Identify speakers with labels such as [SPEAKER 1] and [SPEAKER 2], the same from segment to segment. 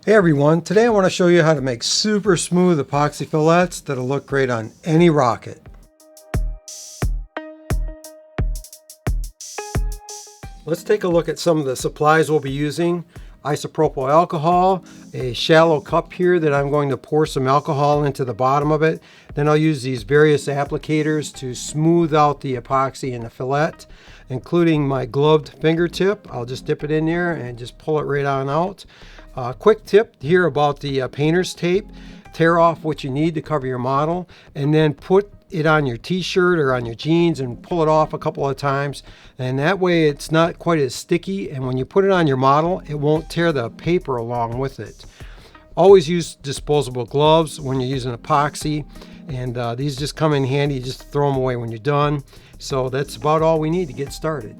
[SPEAKER 1] Hey everyone, today I want to show you how to make super smooth epoxy fillets that'll look great on any rocket. Let's take a look at some of the supplies we'll be using. Isopropyl alcohol, a shallow cup here that I'm going to pour some alcohol into the bottom of it. Then I'll use these various applicators to smooth out the epoxy in the fillet, including my gloved fingertip. I'll just dip it in there and just pull it right on out. Quick tip here about the painter's tape. Tear off what you need to cover your model and then put it on your t-shirt or on your jeans and pull it off a couple of times, and that way it's not quite as sticky, and when you put it on your model it won't tear the paper along with it. Always use disposable gloves when you're using epoxy, and these just come in handy. You just throw them away when you're done. So that's about all we need to get started.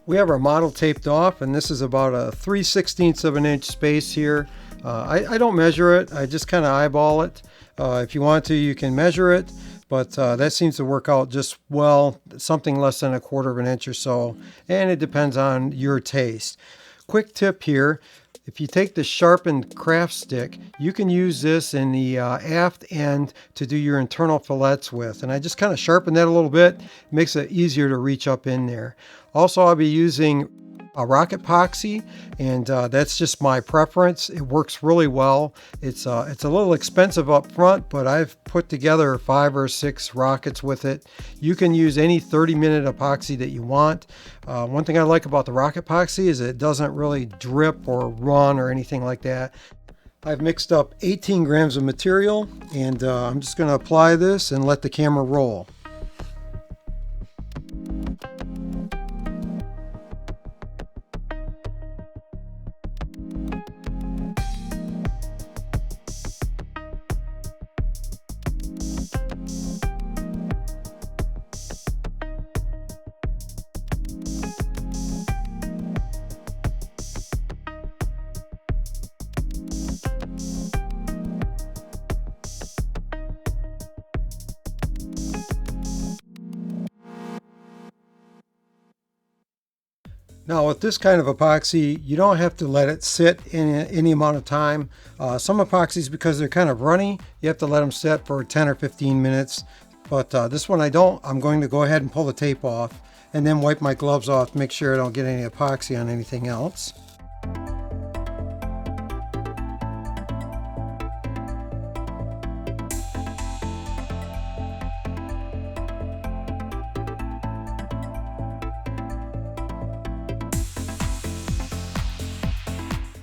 [SPEAKER 1] We have our model taped off, and this is about a 3/16 of an inch space here. I don't measure it, I just kind of eyeball it. If you want to, you can measure it, but that seems to work out just well, something less than 1/4 of an inch or so, and it depends on your taste. Quick tip here, if you take the sharpened craft stick, you can use this in the aft end to do your internal fillets with, and I just kind of sharpen that a little bit. It makes it easier to reach up in there. Also, I'll be using a RocketPoxy, and that's just my preference. It works really well. It's a little expensive up front, but I've put together 5 or 6 rockets with it. You can use any 30-minute epoxy that you want. One thing I like about the RocketPoxy is it doesn't really drip or run or anything like that. I've mixed up 18 grams of material, and I'm just going to apply this and let the camera roll. Now with this kind of epoxy, you don't have to let it sit in any amount of time. Some epoxies, because they're kind of runny, you have to let them sit for 10 or 15 minutes. But this one I don't. I'm going to go ahead and pull the tape off and then wipe my gloves off to make sure I don't get any epoxy on anything else.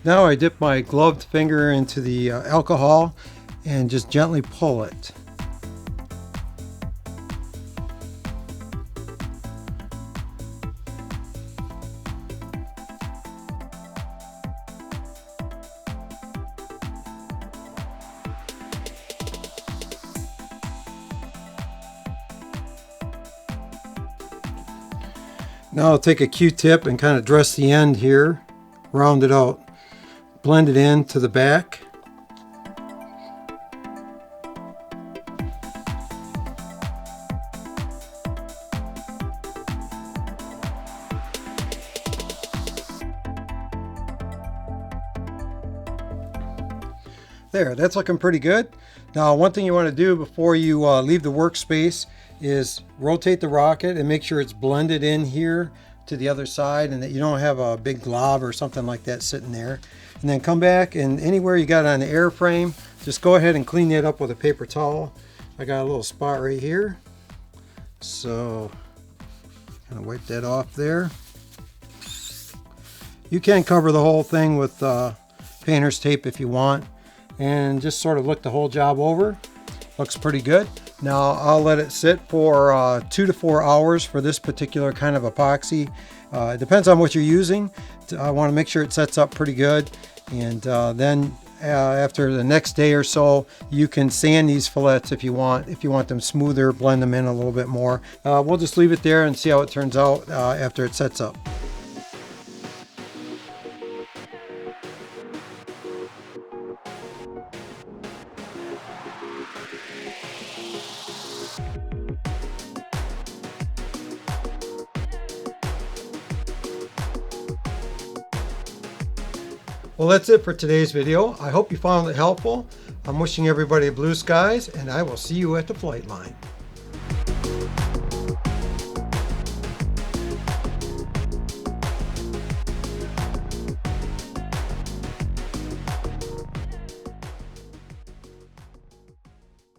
[SPEAKER 1] Now I dip my gloved finger into the alcohol and just gently pull it. Now I'll take a Q-tip and kind of dress the end here, round it out. Blend it in to the back. There, that's looking pretty good. Now one thing you want to do before you leave the workspace is rotate the rocket and make sure it's blended in here to the other side, and that you don't have a big glob or something like that sitting there. And then come back, and anywhere you got on the airframe, just go ahead and clean that up with a paper towel. I got a little spot right here, so kind of wipe that off there. You can cover the whole thing with painter's tape if you want, and just sort of look the whole job over. Looks pretty good. Now I'll let it sit for 2 to 4 hours for this particular kind of epoxy. It depends on what you're using. I want to make sure it sets up pretty good, and then after the next day or so, you can sand these fillets if you want. If you want them smoother, blend them in a little bit more. We'll just leave it there and see how it turns out after it sets up. Well, that's it for today's video. I hope you found it helpful. I'm wishing everybody blue skies, and I will see you at the flight line.